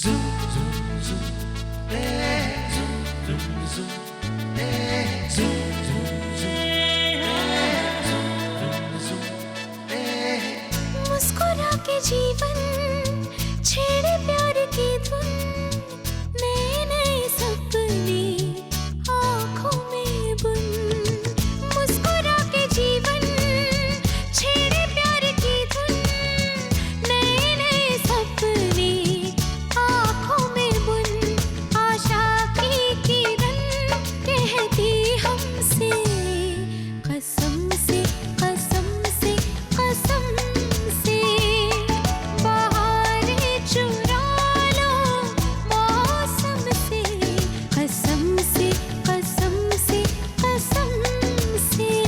मुस्कुरा के जीवन छेड़े प्यार की धुन नए नए सपने आँखों में बुन मुस्कुरा के जीवन छेड़े प्यार की धुन नए नए सपने आँखों में बुन आशा की किरण कहती हमसे कसम से कसम से कसम से बहारें चुरा लो मौसम से कसम से कसम से कसम से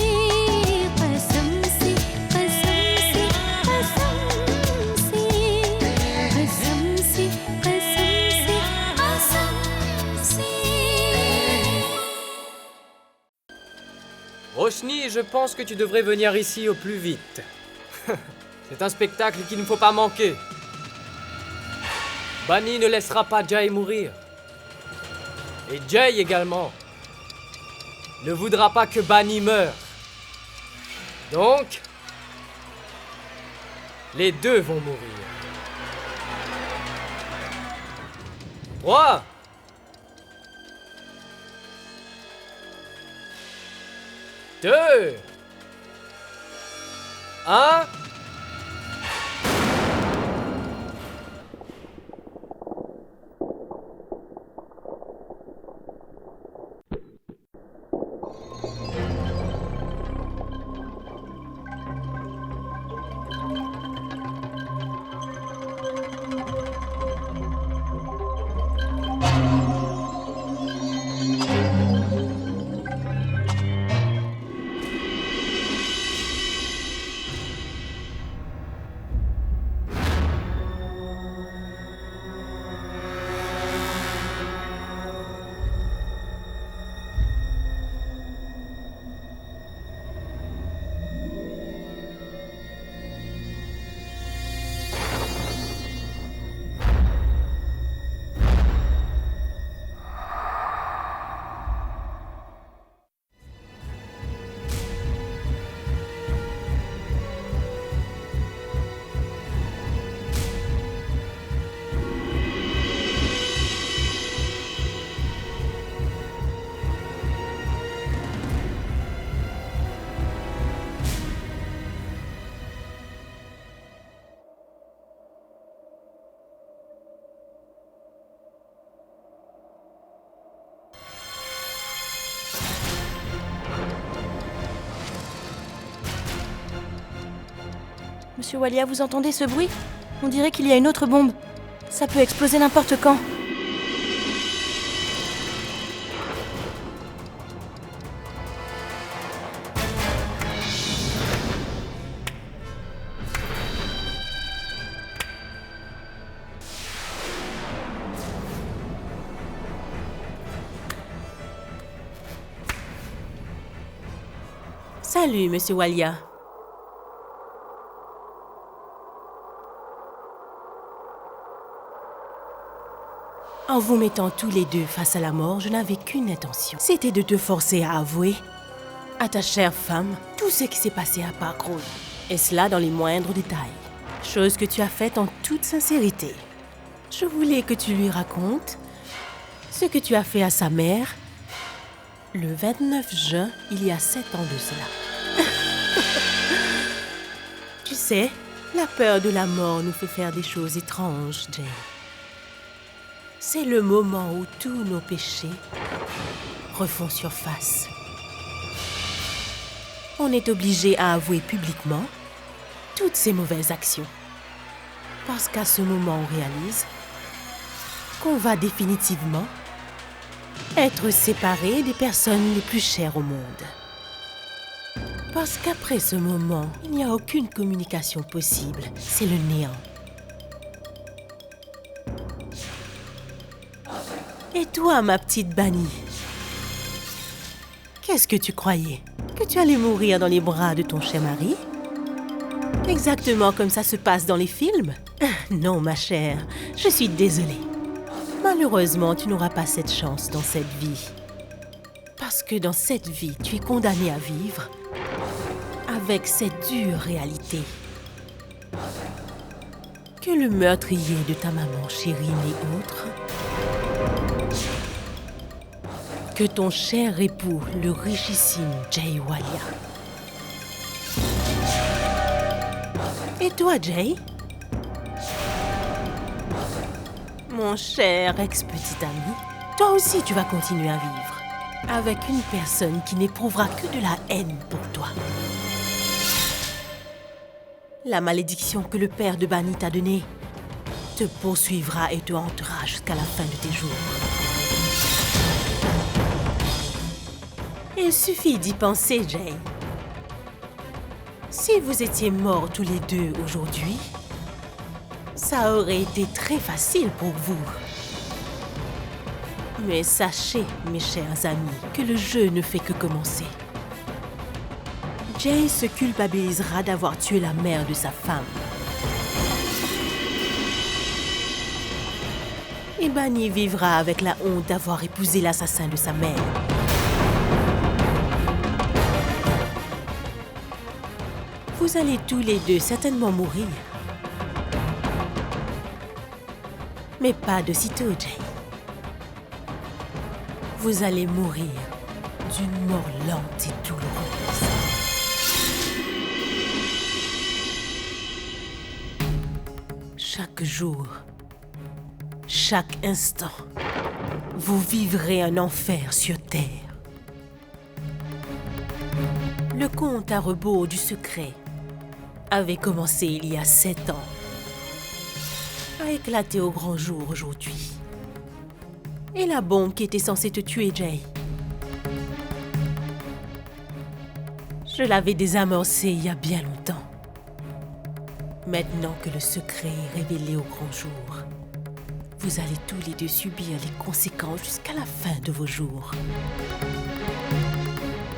कसम से कसम से कसम से कसम से कसम से Roshni, je pense que tu devrais venir ici au plus vite. C'est un spectacle qu'il ne faut pas manquer. Bunny ne laissera pas Jay mourir. Et Jay également ne voudra pas que Bunny meure. Donc, les deux vont mourir. 3, 2, 1. Monsieur Walia, vous entendez ce bruit? On dirait qu'il y a une autre bombe. Ça peut exploser n'importe quand. Salut, Monsieur Walia. En vous mettant tous les deux face à la mort, je n'avais qu'une intention. C'était de te forcer à avouer à ta chère femme tout ce qui s'est passé à Parkroad. Et cela dans les moindres détails. Chose que tu as faite en toute sincérité. Je voulais que tu lui racontes ce que tu as fait à sa mère le 29 juin, il y a 7 ans de cela. Tu sais, la peur de la mort nous fait faire des choses étranges, Jane. C'est le moment où tous nos péchés refont surface. On est obligé à avouer publiquement toutes ces mauvaises actions. Parce qu'à ce moment, on réalise qu'on va définitivement être séparés des personnes les plus chères au monde. Parce qu'après ce moment, il n'y a aucune communication possible. C'est le néant. Et toi, ma petite Bunny, qu'est-ce que tu croyais? Que tu allais mourir dans les bras de ton cher mari? Exactement comme ça se passe dans les films? Non, ma chère, je suis désolée. Malheureusement, tu n'auras pas cette chance dans cette vie. Parce que dans cette vie, tu es condamné à vivre avec cette dure réalité. Que le meurtrier de ta maman chérie n'est autre que ton cher époux, le richissime Jay Walia. Et toi, Jay? Mon cher ex-petit ami, toi aussi tu vas continuer à vivre avec une personne qui n'éprouvera que de la haine pour toi. La malédiction que le père de Bunny t'a donnée te poursuivra et te hantera jusqu'à la fin de tes jours. Il suffit d'y penser, Jay. Si vous étiez morts tous les deux aujourd'hui, ça aurait été très facile pour vous. Mais sachez, mes chers amis, que le jeu ne fait que commencer. Jay se culpabilisera d'avoir tué la mère de sa femme. Et Bunny vivra avec la honte d'avoir épousé l'assassin de sa mère. Vous allez tous les deux certainement mourir. Mais pas de sitôt, Jay. Vous allez mourir d'une mort lente et douloureuse. Chaque jour, chaque instant, vous vivrez un enfer sur Terre. Le compte à rebours du secret avait commencé il y a 7 ans, a éclaté au grand jour aujourd'hui. Et la bombe qui était censée te tuer, Jay, je l'avais désamorcée il y a bien longtemps. Maintenant que le secret est révélé au grand jour, vous allez tous les deux subir les conséquences jusqu'à la fin de vos jours.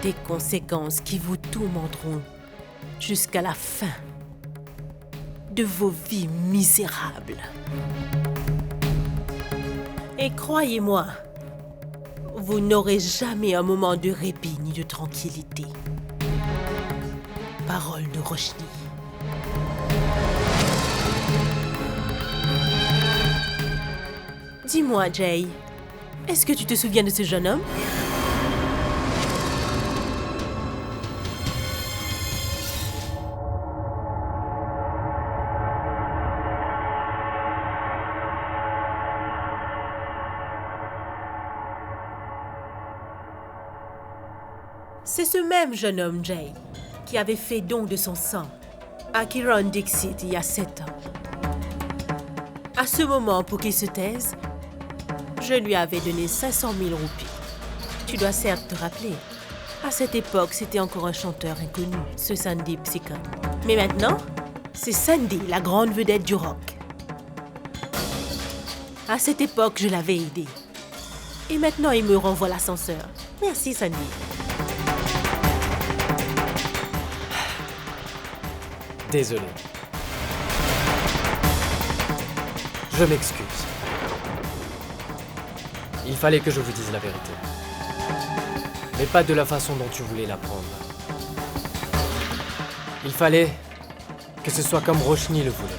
Des conséquences qui vous tourmenteront jusqu'à la fin de vos vies misérables. Et croyez-moi, vous n'aurez jamais un moment de répit ni de tranquillité. Parole de Roshni. Dis-moi, Jay, est-ce que tu te souviens de ce jeune homme? C'est ce même jeune homme, Jay, qui avait fait don de son sang à Kiran Dixit il y a 7 ans. À ce moment, pour qu'il se taise, je lui avais donné 500 000 roupies. Tu dois certes te rappeler, à cette époque, c'était encore un chanteur inconnu, ce Sandeep Sikka. Mais maintenant, c'est Sandy, la grande vedette du rock. À cette époque, je l'avais aidé. Et maintenant, il me renvoie l'ascenseur. Merci, Sandy. Désolé. Je m'excuse. Il fallait que je vous dise la vérité. Mais pas de la façon dont tu voulais l'apprendre. Il fallait que ce soit comme Roshni le voulait.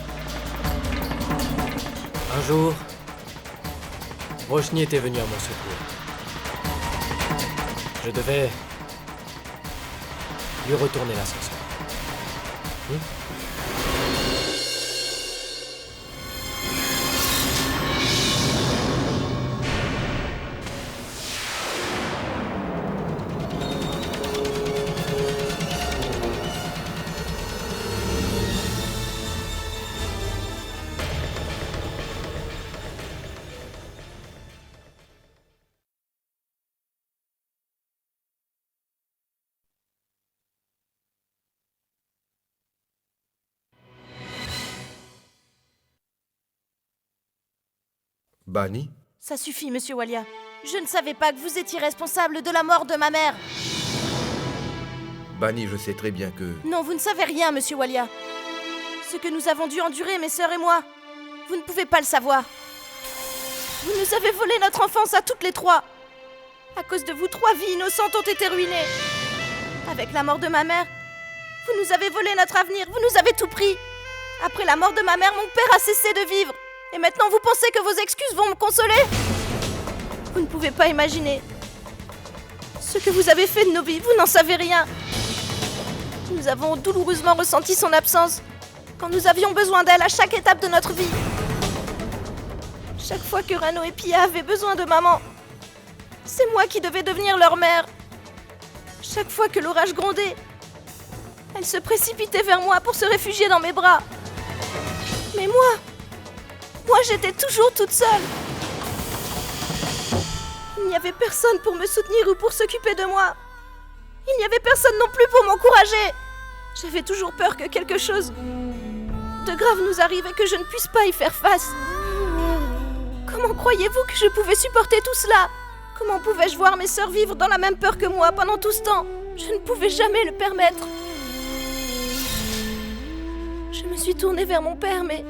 Un jour, Roshni était venu à mon secours. Je devais lui retourner l'ascenseur. Bunny? Ça suffit, monsieur Walia. Je ne savais pas que vous étiez responsable de la mort de ma mère. Bunny, je sais très bien que... Non, vous ne savez rien, monsieur Walia. Ce que nous avons dû endurer, mes sœurs et moi, vous ne pouvez pas le savoir. Vous nous avez volé notre enfance à toutes les trois. À cause de vous, 3 vies innocentes ont été ruinées. Avec la mort de ma mère, vous nous avez volé notre avenir, vous nous avez tout pris. Après la mort de ma mère, mon père a cessé de vivre. Et maintenant, vous pensez que vos excuses vont me consoler? Vous ne pouvez pas imaginer ce que vous avez fait de nos vies, vous n'en savez rien. Nous avons douloureusement ressenti son absence quand nous avions besoin d'elle à chaque étape de notre vie. Chaque fois que Rano et Pia avaient besoin de maman, c'est moi qui devais devenir leur mère. Chaque fois que l'orage grondait, elle se précipitait vers moi pour se réfugier dans mes bras. Mais moi j'étais toujours toute seule. Il n'y avait personne pour me soutenir ou pour s'occuper de moi. Il n'y avait personne non plus pour m'encourager. J'avais toujours peur que quelque chose de grave nous arrive et que je ne puisse pas y faire face. Comment croyez-vous que je pouvais supporter tout cela? Comment pouvais-je voir mes sœurs vivre dans la même peur que moi pendant tout ce temps? Je ne pouvais jamais le permettre. Je me suis tournée vers mon père, mais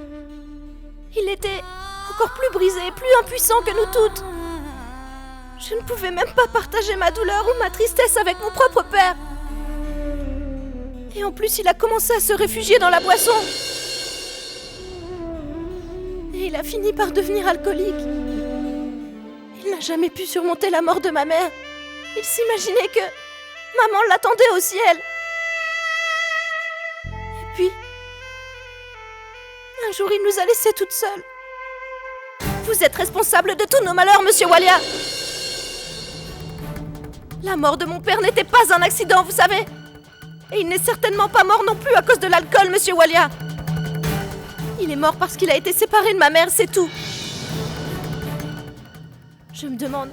il était encore plus brisé, plus impuissant que nous toutes. Je ne pouvais même pas partager ma douleur ou ma tristesse avec mon propre père. Et en plus, il a commencé à se réfugier dans la boisson. Et il a fini par devenir alcoolique. Il n'a jamais pu surmonter la mort de ma mère. Il s'imaginait que maman l'attendait au ciel. Et puis, un jour, il nous a laissés toutes seules. Vous êtes responsable de tous nos malheurs, monsieur Walia. La mort de mon père n'était pas un accident, vous savez. Et il n'est certainement pas mort non plus à cause de l'alcool, monsieur Walia. Il est mort parce qu'il a été séparé de ma mère, c'est tout. Je me demande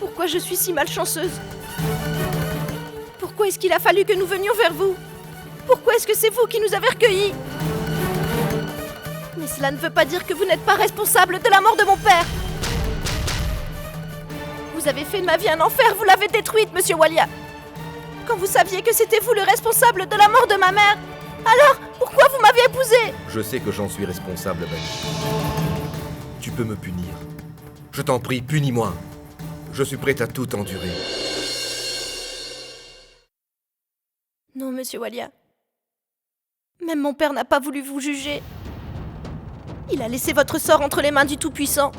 pourquoi je suis si malchanceuse. Pourquoi est-ce qu'il a fallu que nous venions vers vous? Pourquoi est-ce que c'est vous qui nous avez recueillis? Mais cela ne veut pas dire que vous n'êtes pas responsable de la mort de mon père. Vous avez fait de ma vie un enfer, vous l'avez détruite, monsieur Walia. Quand vous saviez que c'était vous le responsable de la mort de ma mère, alors pourquoi vous m'aviez épousée? je sais que j'en suis responsable, Bani. Tu peux me punir. Je t'en prie, punis-moi. Je suis prête à tout endurer. Non, monsieur Walia. Même mon père n'a pas voulu vous juger. Il a laissé votre sort entre les mains du Tout-Puissant.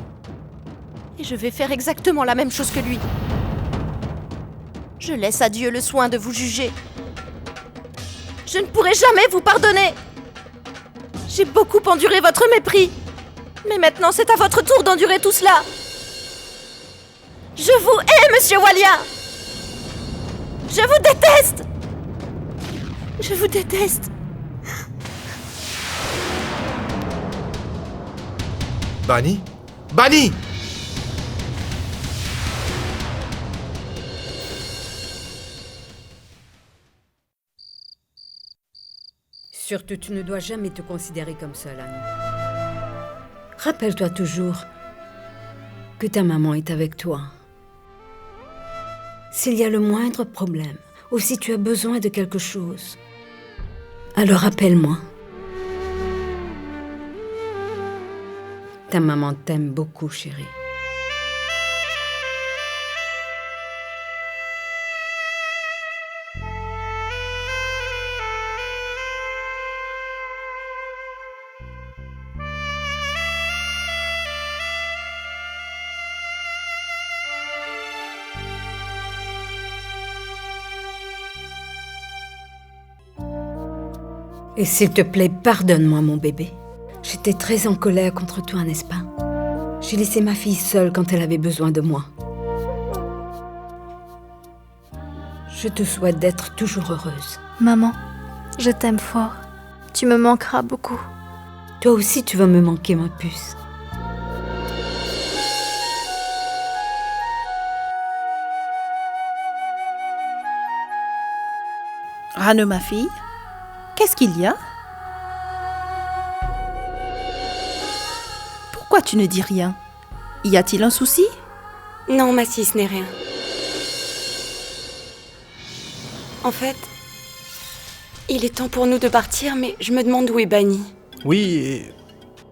Et je vais faire exactement la même chose que lui. Je laisse à Dieu le soin de vous juger. Je ne pourrai jamais vous pardonner. J'ai beaucoup enduré votre mépris. Mais maintenant, c'est à votre tour d'endurer tout cela. Je vous hais, monsieur Walia. Je vous déteste. Je vous déteste. Bani? Bani! Surtout, tu ne dois jamais te considérer comme seule, Annie. Rappelle-toi toujours que ta maman est avec toi. S'il y a le moindre problème, ou si tu as besoin de quelque chose, alors appelle-moi. Ta maman t'aime beaucoup, chérie. Et s'il te plaît, pardonne-moi, mon bébé. J'étais très en colère contre toi, n'est-ce pas? J'ai laissé ma fille seule quand elle avait besoin de moi. Je te souhaite d'être toujours heureuse. Maman, je t'aime fort. Tu me manqueras beaucoup. Toi aussi, tu vas me manquer, ma puce. Rano, ma fille, qu'est-ce qu'il y a? Pourquoi tu ne dis rien? Y a-t-il un souci? Non, Massie, ce n'est rien. En fait, il est temps pour nous de partir, mais je me demande où est Bani. Oui, et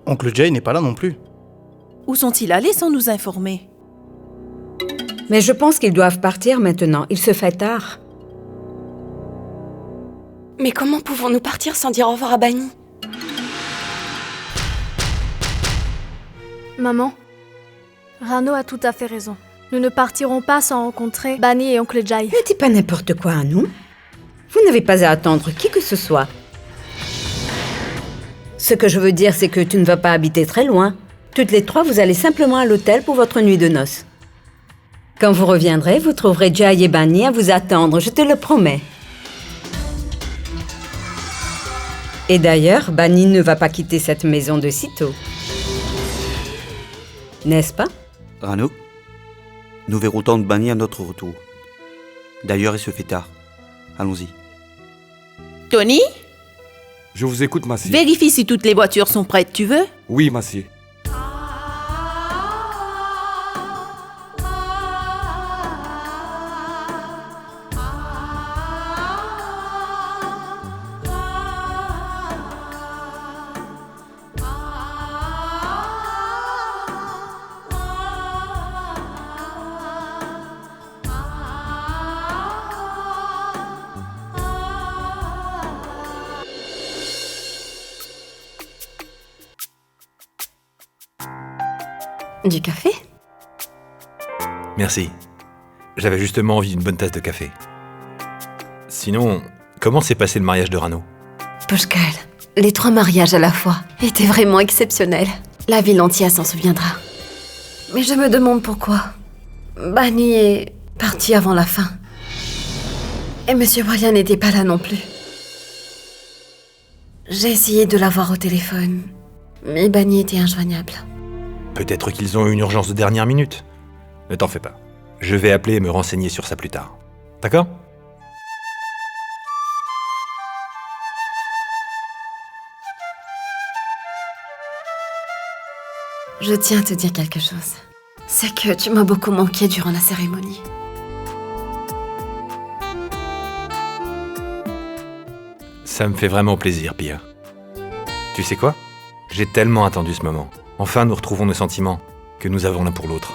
oncle Jay n'est pas là non plus. Où sont-ils allés sans nous informer? Mais je pense qu'ils doivent partir maintenant. Il se fait tard. Mais comment pouvons-nous partir sans dire au revoir à Bani? Maman, Rano a tout à fait raison. Nous ne partirons pas sans rencontrer Bani et Oncle Jai. Ne dis pas n'importe quoi à nous. Vous n'avez pas à attendre qui que ce soit. Ce que je veux dire, c'est que tu ne vas pas habiter très loin. Toutes les trois, vous allez simplement à l'hôtel pour votre nuit de noces. Quand vous reviendrez, vous trouverez Jai et Bani à vous attendre, je te le promets. Et d'ailleurs, Bani ne va pas quitter cette maison de sitôt. N'est-ce pas? Rano, nous verrons tante Bani à notre retour. D'ailleurs, il se fait tard. Allons-y. Tony, Je vous écoute, Massy. vérifie si toutes les voitures sont prêtes, tu veux? Oui, Massy. Du café? Merci. J'avais justement envie d'une bonne tasse de café. Sinon, comment s'est passé le mariage de Rano? Pushkal, les 3 mariages à la fois étaient vraiment exceptionnels. La ville entière s'en souviendra. Mais je me demande pourquoi. Bani est parti avant la fin. Et Monsieur Brian n'était pas là non plus. J'ai essayé de l'avoir au téléphone, mais Bani était injoignable. Peut-être qu'ils ont eu une urgence de dernière minute. Ne t'en fais pas. Je vais appeler et me renseigner sur ça plus tard. D'accord? Je tiens à te dire quelque chose. C'est que tu m'as beaucoup manqué durant la cérémonie. Ça me fait vraiment plaisir, Pia. Tu sais quoi? J'ai tellement attendu ce moment. Enfin, nous retrouvons nos sentiments que nous avons l'un pour l'autre.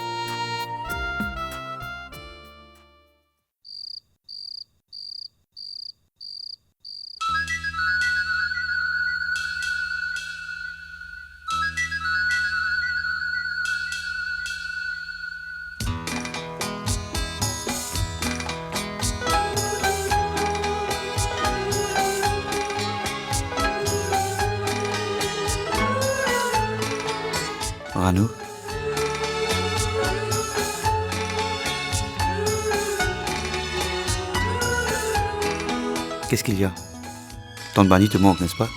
Rano, qu'est-ce qu'il y a? Tante Bani te manque, n'est-ce pas?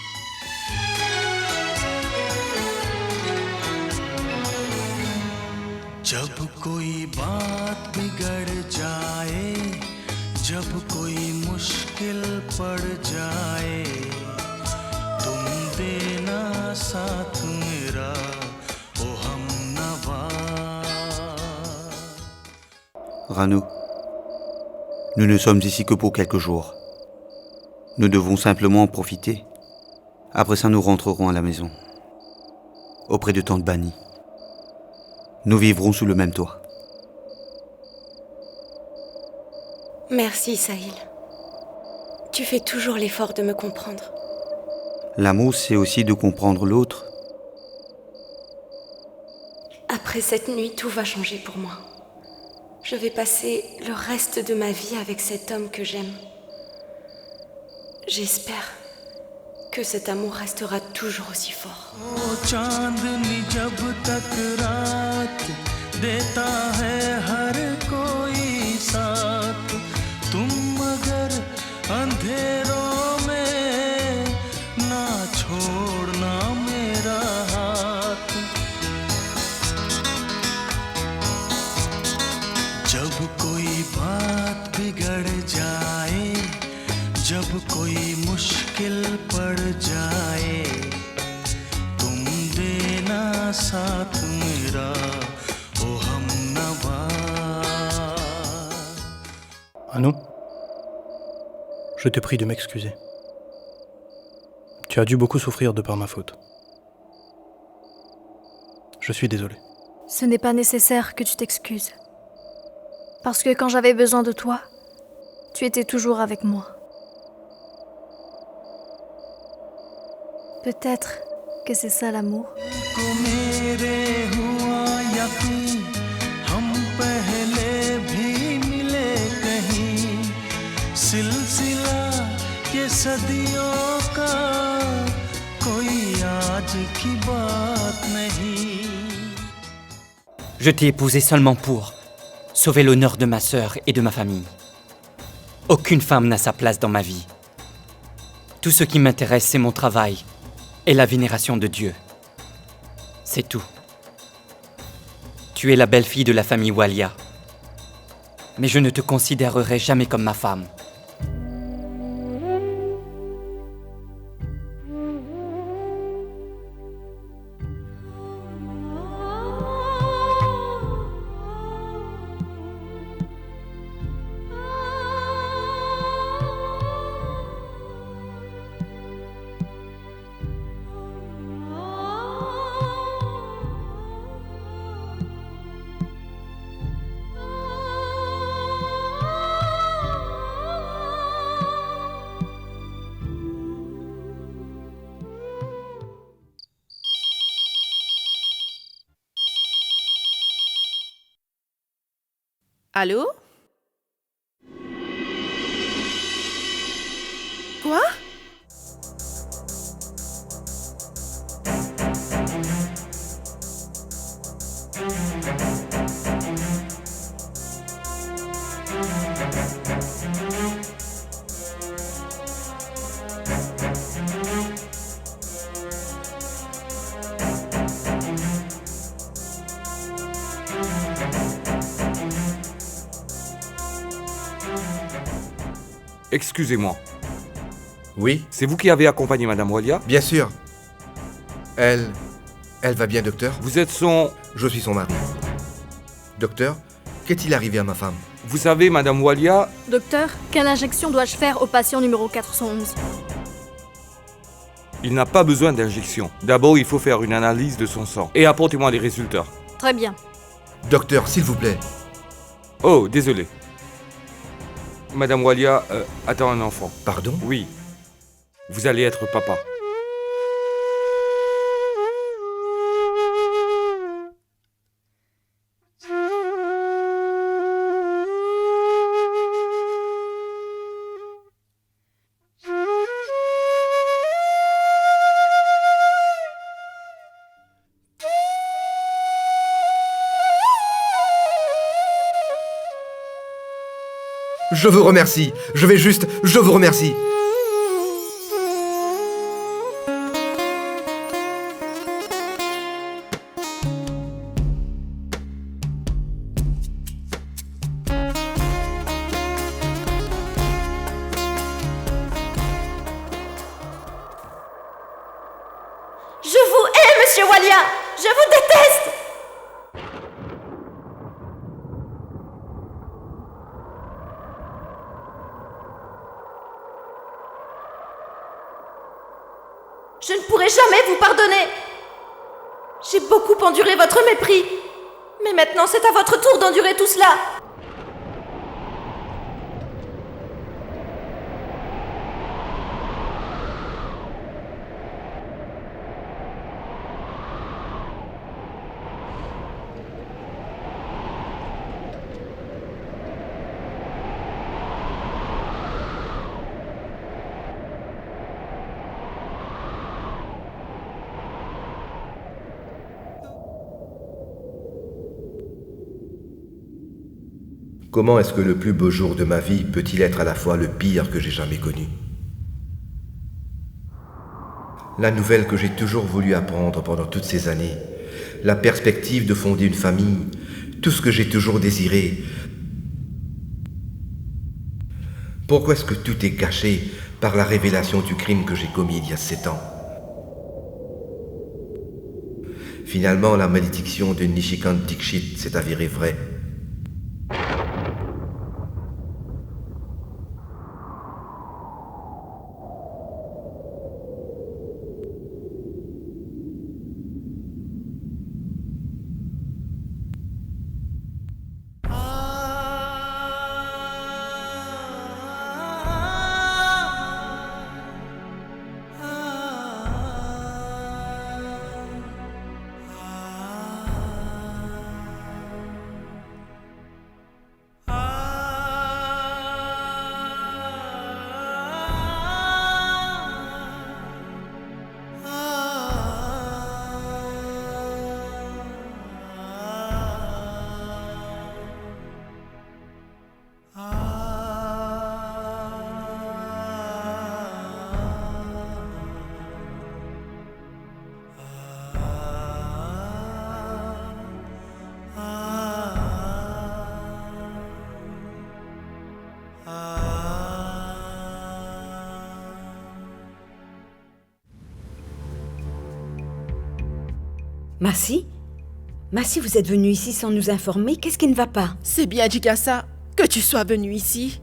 जब कोई बात बिगड़ जाए, जब कोई मुश्किल पड़ जाए, तुम देना साथ मेरा, ओ हमनवा। Rano, nous ne sommes ici que pour quelques jours. Nous devons simplement en profiter. Après ça, nous rentrerons à la maison, auprès de tante Bani. Nous vivrons sous le même toit. Merci, Sahil. Tu fais toujours l'effort de me comprendre. L'amour, c'est aussi de comprendre l'autre. Après cette nuit, tout va changer pour moi. Je vais passer le reste de ma vie avec cet homme que j'aime. J'espère que cet amour restera toujours aussi fort. ओ चांदनी जब तक रात देता है हर कोई साथ, तुम मगर अंधेरों में ना छोड़ना मेरा हाथ। जब कोई बात बिगड़ जाए, जब कोई मुश्किल पड़ जाए, तुम देना साथ मेरा, ओ हमनवा। Rano, je te prie de m'excuser. Tu as dû beaucoup souffrir de par ma faute. Je suis désolé. Ce n'est pas nécessaire que tu t'excuses. Parce que quand j'avais besoin de toi, tu étais toujours avec moi. Peut-être que c'est ça l'amour. को मेरे हुआ यकीन हम पहले भी मिले कहीं सिलसिला ये सदियों का कोई आज की बात नहीं. Je t'ai épousé seulement pour sauver l'honneur de ma sœur et de ma famille. Aucune femme n'a sa place dans ma vie. Tout ce qui m'intéresse, c'est mon travail et la vénération de Dieu. C'est tout. Tu es la belle-fille de la famille Walia. Mais je ne te considérerai jamais comme ma femme. Allô? Quoi? Excusez-moi. Oui? C'est vous qui avez accompagné Madame Walia? Bien sûr. Elle va bien, docteur? Vous êtes son... Je suis son mari. Docteur, qu'est-il arrivé à ma femme? Vous savez, Madame Walia... Docteur, quelle injection dois-je faire au patient numéro 411? Il n'a pas besoin d'injection. D'abord, il faut faire une analyse de son sang. Et apportez-moi les résultats. Très bien. Docteur, s'il vous plaît. Oh, désolé. Madame Walia attend un enfant. Pardon? Oui. Vous allez être papa. Je vous remercie. Je vous remercie. Je vous hais, monsieur Walia! Je vous déteste! Je ne pourrai jamais vous pardonner. J'ai beaucoup enduré votre mépris. Mais maintenant, c'est à votre tour d'endurer tout cela. Comment est-ce que le plus beau jour de ma vie peut-il être à la fois le pire que j'ai jamais connu? La nouvelle que j'ai toujours voulu apprendre pendant toutes ces années, la perspective de fonder une famille, tout ce que j'ai toujours désiré. Pourquoi est-ce que tout est gâché par la révélation du crime que j'ai commis il y a 7 ans? Finalement, la malédiction de Nishikant Dixit s'est avérée vraie. Massi? Massi, vous êtes venue ici sans nous informer? Qu'est-ce qui ne va pas? C'est bien, Jigasa, que tu sois venu ici.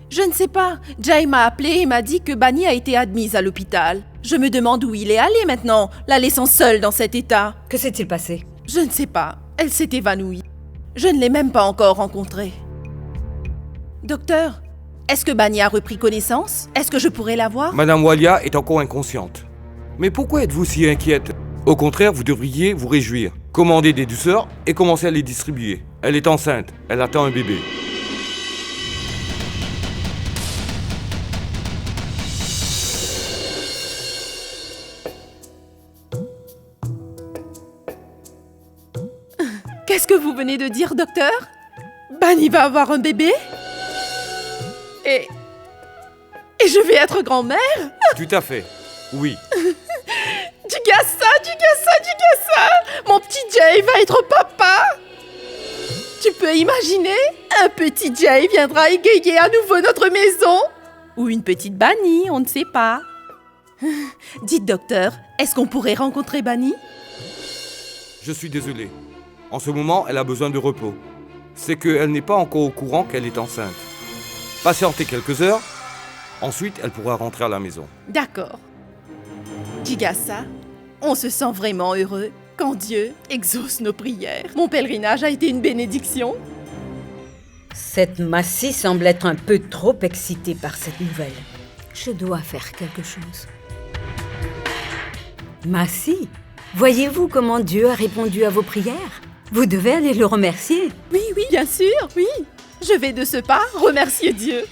Je ne sais pas. Jai m'a appelé et m'a dit que Bani a été admise à l'hôpital. Je me demande où il est allé maintenant, la laissant seule dans cet état. Que s'est-il passé? Je ne sais pas. Elle s'est évanouie. Je ne l'ai même pas encore rencontrée. Docteur, est-ce que Bani a repris connaissance? Est-ce que je pourrais la voir? Madame Walia est encore inconsciente. Mais pourquoi êtes-vous si inquiète? Au contraire, vous devriez vous réjouir. Commandez des douceurs et commencez à les distribuer. Elle est enceinte. Elle attend un bébé. Qu'est-ce que vous venez de dire, docteur? Bani va avoir un bébé? Et je vais être grand-mère? Tout à fait. Oui. Jigasa! Mon petit Jay va être papa! Tu peux imaginer? Un petit Jay viendra égayer à nouveau notre maison? Ou une petite Bani, on ne sait pas. Dites, docteur, est-ce qu'on pourrait rencontrer Bani? Je suis désolé. En ce moment, elle a besoin de repos. C'est qu'elle n'est pas encore au courant qu'elle est enceinte. Patientez quelques heures, ensuite elle pourra rentrer à la maison. D'accord. Jigasa, on se sent vraiment heureux quand Dieu exauce nos prières. Mon pèlerinage a été une bénédiction. Cette Massi semble être un peu trop excitée par cette nouvelle. Je dois faire quelque chose. Massi, voyez-vous comment Dieu a répondu à vos prières? Vous devez aller le remercier. Oui, bien sûr, oui. Je vais de ce pas remercier Dieu.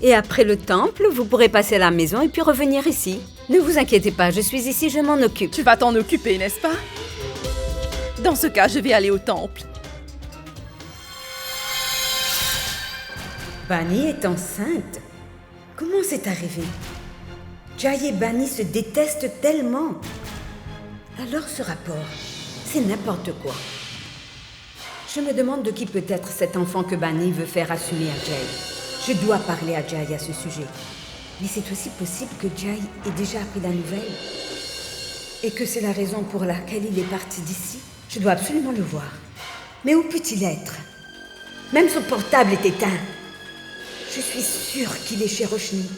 Et après le temple, vous pourrez passer à la maison et puis revenir ici. Ne vous inquiétez pas, je suis ici, je m'en occupe. Tu vas t'en occuper, n'est-ce pas? Dans ce cas, je vais aller au temple. Bani est enceinte. Comment c'est arrivé? Jai et Bani se détestent tellement. Alors ce rapport, c'est n'importe quoi. Je me demande de qui peut être cet enfant que Bani veut faire assumer à Jai. Je dois parler à Jai à ce sujet. Mais c'est aussi possible que Jai ait déjà appris la nouvelle. Et que c'est la raison pour laquelle il est parti d'ici. Je dois absolument le voir. Mais où peut-il être? Même son portable est éteint. Je suis sûre qu'il est chez Roshni.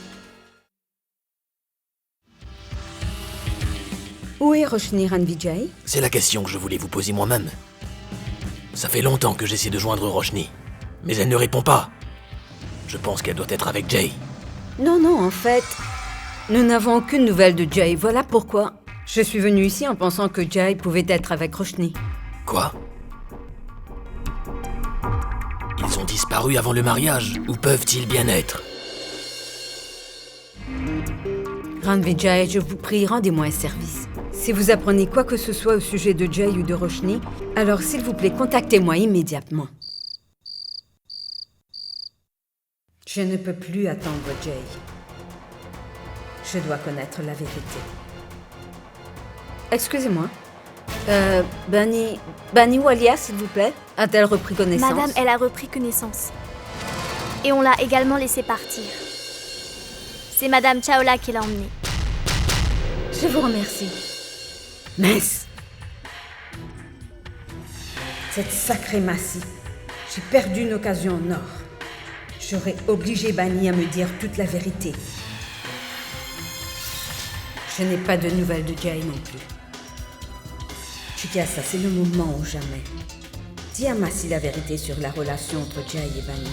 Où est Roshni, Ranvijay? C'est la question que je voulais vous poser moi-même. Ça fait longtemps que j'essaie de joindre Roshni, mais elle ne répond pas. Je pense qu'elle doit être avec Jai. Non, en fait, nous n'avons aucune nouvelle de Jai. Voilà pourquoi je suis venue ici en pensant que Jai pouvait être avec Roshni. Quoi? Ils ont disparu avant le mariage. Où peuvent-ils bien être? Ranvijay, je vous prie, rendez-moi un service. Si vous apprenez quoi que ce soit au sujet de Jai ou de Roshni, alors s'il vous plaît, contactez-moi immédiatement. Je ne peux plus attendre Jai. Je dois connaître la vérité. Excusez-moi. Bani Walia, s'il vous plaît, a-t-elle repris connaissance? Madame, elle a repris connaissance. Et on l'a également laissée partir. C'est Madame Chaola qui l'a emmenée. Je vous remercie. Mince! Cette sacrée Massi. J'ai perdu une occasion en or. J'aurais obligé Bani à me dire toute la vérité. Je n'ai pas de nouvelles de Jai non plus. Jigasa, c'est le moment ou jamais. Dis à Massi la vérité sur la relation entre Jai et Bani.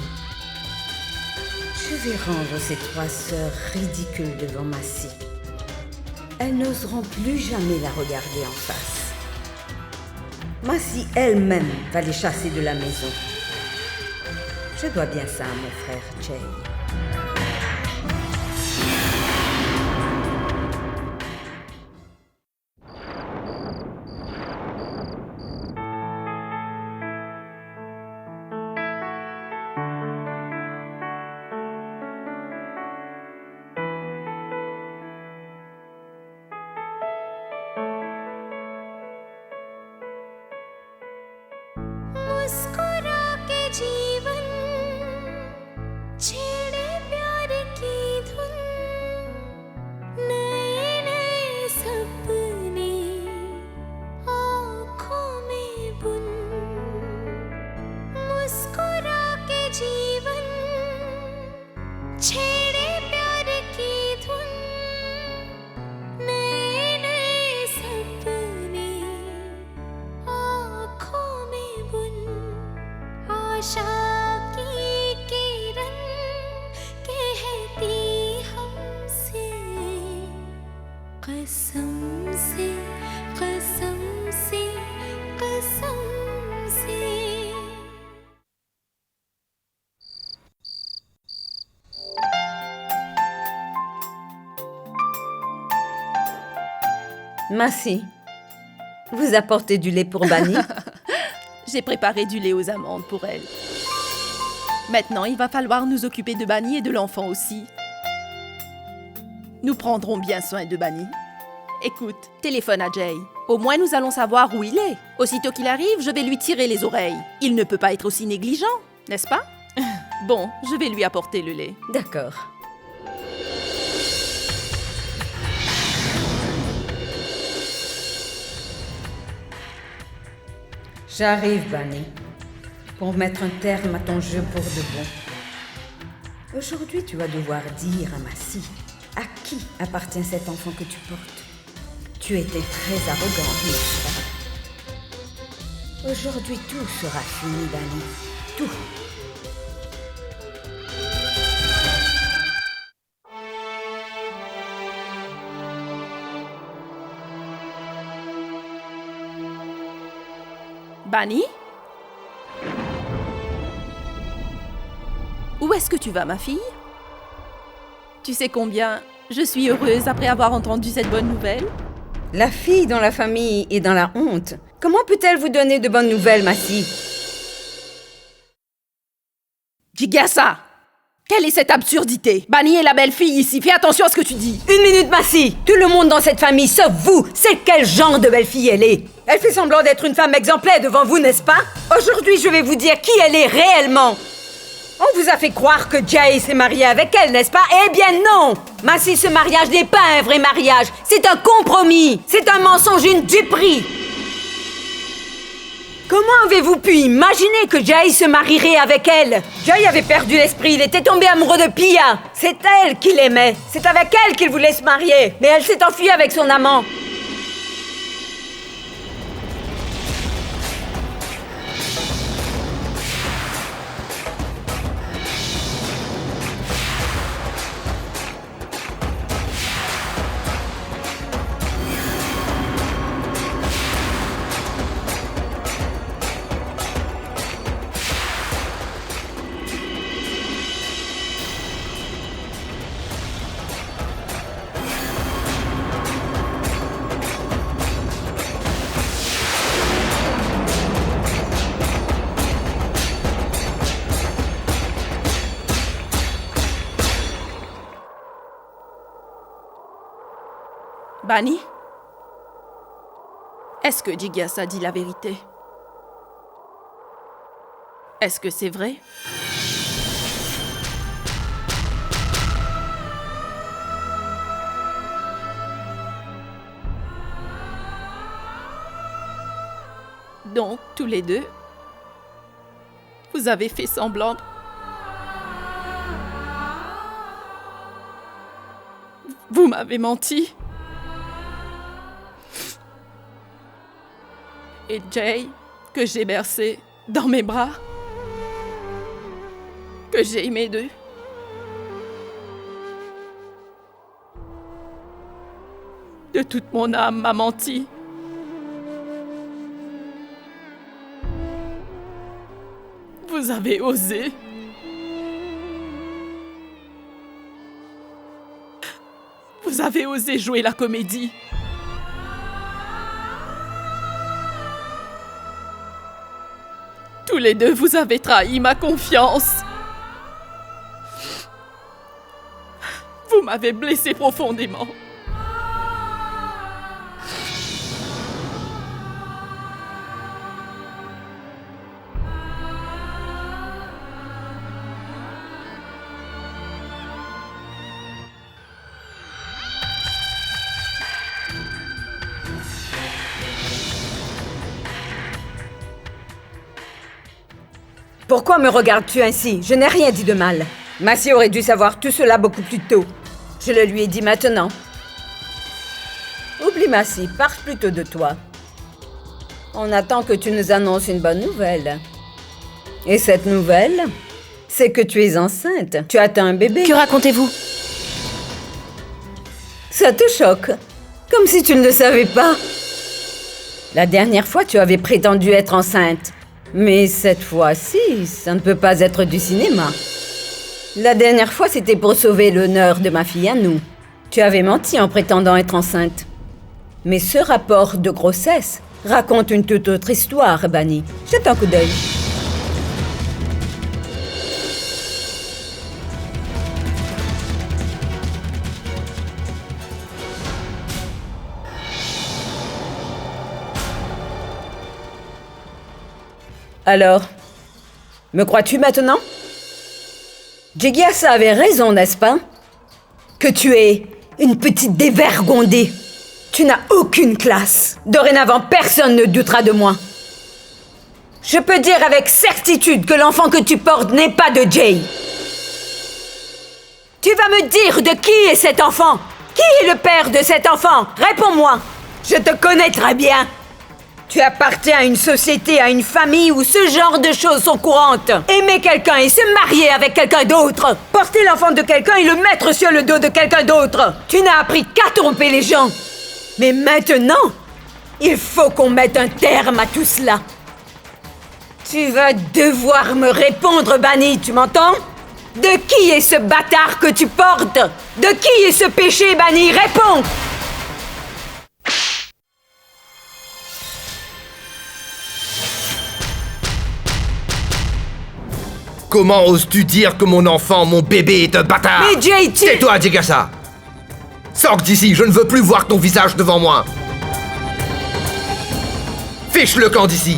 Je vais rendre ces trois sœurs ridicules devant Massi. Elles n'oseront plus jamais la regarder en face. Massi elle-même va les chasser de la maison. Je dois bien ça à mon frère Jai. मुस्कुरा के जीवन छेड़े प्यार की धुन नए नए सपने आँखों आशा की किरण कहती हमसे कसम से कसम से कसम से। Massy, vous apportez du lait pour Bunny? J'ai préparé du lait aux amandes pour elle. Maintenant, il va falloir nous occuper de Bunny et de l'enfant aussi. Nous prendrons bien soin de Bunny. Écoute, téléphone à Jay. Au moins, nous allons savoir où il est. Aussitôt qu'il arrive, je vais lui tirer les oreilles. Il ne peut pas être aussi négligent, n'est-ce pas? Bon, je vais lui apporter le lait. D'accord. J'arrive, Bunny, pour mettre un terme à ton jeu pour de bon. Aujourd'hui, tu vas devoir dire à Massy à qui appartient cet enfant que tu portes. Tu étais très arrogante, n'est-ce pas? Aujourd'hui, tout sera fini, Bunny. Tout. Bunny? Où est-ce que tu vas, ma fille? Tu sais combien je suis heureuse après avoir entendu cette bonne nouvelle? La fille dans la famille est dans la honte. Comment peut-elle vous donner de bonnes nouvelles, Massy? Jigasa! Quelle est cette absurdité? Bunny est la belle-fille ici, fais attention à ce que tu dis! Une minute, Massy! Tout le monde dans cette famille, sauf vous, sait quel genre de belle-fille elle est. Elle fait semblant d'être une femme exemplaire devant vous, n'est-ce pas? Aujourd'hui, je vais vous dire qui elle est réellement. On vous a fait croire que Jay s'est marié avec elle, n'est-ce pas? Eh bien non! Massy, ce mariage n'est pas un vrai mariage. C'est un compromis. C'est un mensonge, une duperie. Comment avez-vous pu imaginer que Jay se marierait avec elle? Jay avait perdu l'esprit, il était tombé amoureux de Pia. C'est elle qu'il aimait. C'est avec elle qu'il voulait se marier. Mais elle s'est enfuie avec son amant. Bunny? Est-ce que Jigasa dit la vérité? Est-ce que c'est vrai? Donc, tous les deux, vous avez fait semblant. Vous m'avez menti. Et Jay, que j'ai bercé dans mes bras, que j'ai aimé d'eux. De toute mon âme m'a menti. Vous avez osé. Vous avez osé jouer la comédie. Tous les deux, vous avez trahi ma confiance. Vous m'avez blessé profondément. Pourquoi me regardes-tu ainsi? Je n'ai rien dit de mal. Massy aurait dû savoir tout cela beaucoup plus tôt. Je le lui ai dit maintenant. Oublie Massy, parle plutôt de toi. On attend que tu nous annonces une bonne nouvelle. Et cette nouvelle, c'est que tu es enceinte. Tu attends un bébé. Que racontez-vous? Ça te choque? Comme si tu ne le savais pas. La dernière fois, tu avais prétendu être enceinte. Mais cette fois-ci, ça ne peut pas être du cinéma. La dernière fois, c'était pour sauver l'honneur de ma fille à nous. Tu avais menti en prétendant être enceinte. Mais ce rapport de grossesse raconte une toute autre histoire, Bunny. Jette un coup d'œil. Alors, me crois-tu maintenant? Jigyasa avait raison, n'est-ce pas? Que tu es une petite dévergondée. Tu n'as aucune classe. Dorénavant, personne ne doutera de moi. Je peux dire avec certitude que l'enfant que tu portes n'est pas de Jay. Tu vas me dire de qui est cet enfant? Qui est le père de cet enfant? Réponds-moi. Je te connais très bien. Tu appartiens à une société, à une famille où ce genre de choses sont courantes. Aimer quelqu'un et se marier avec quelqu'un d'autre. Porter l'enfant de quelqu'un et le mettre sur le dos de quelqu'un d'autre. Tu n'as appris qu'à tromper les gens. Mais maintenant, il faut qu'on mette un terme à tout cela. Tu vas devoir me répondre, Bunny, tu m'entends? De qui est ce bâtard que tu portes? De qui est ce péché, Bunny? Réponds! Comment oses-tu dire que mon enfant, mon bébé est un bâtard? Mais Jay, Tais-toi, Jigyasa! Sors d'ici, je ne veux plus voir ton visage devant moi! Fiche le camp d'ici!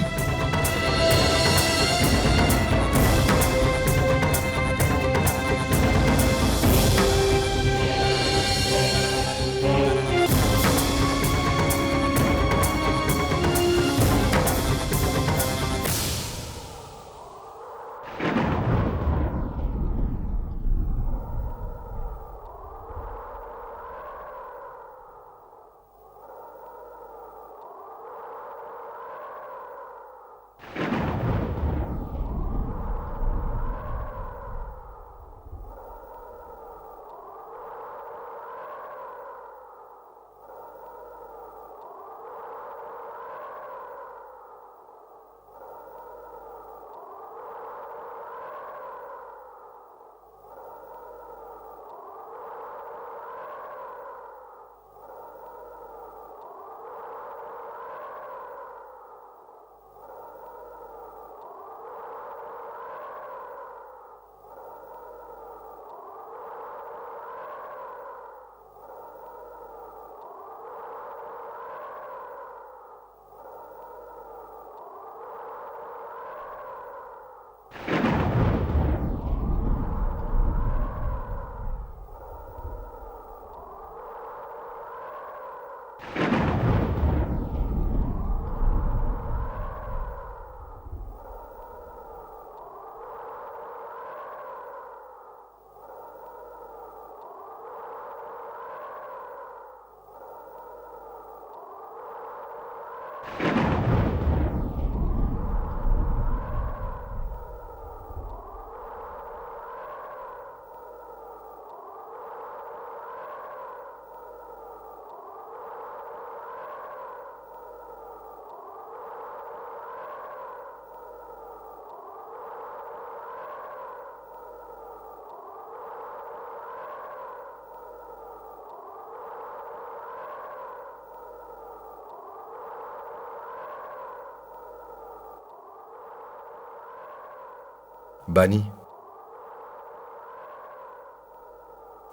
Bunny,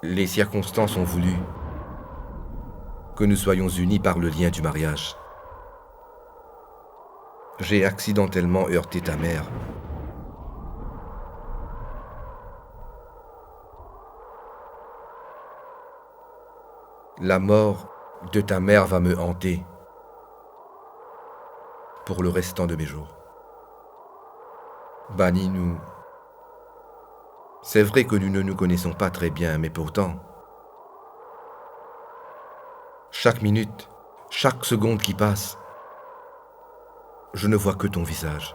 les circonstances ont voulu que nous soyons unis par le lien du mariage. J'ai accidentellement heurté ta mère. La mort de ta mère va me hanter pour le restant de mes jours. Bunny, c'est vrai que nous ne nous connaissons pas très bien, mais pourtant, chaque minute, chaque seconde qui passe, je ne vois que ton visage.